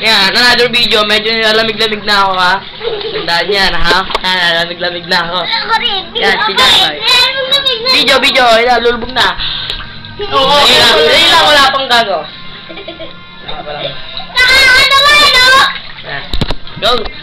Yan, another video. Medyo nilalamig-lamig na ako, ha? Tandaan yan, ha? Nilalamig-lamig na ako. Yan, si Janboy. Video. Yan, lulubog na. Oo, dali lang, wala pang gago. Go!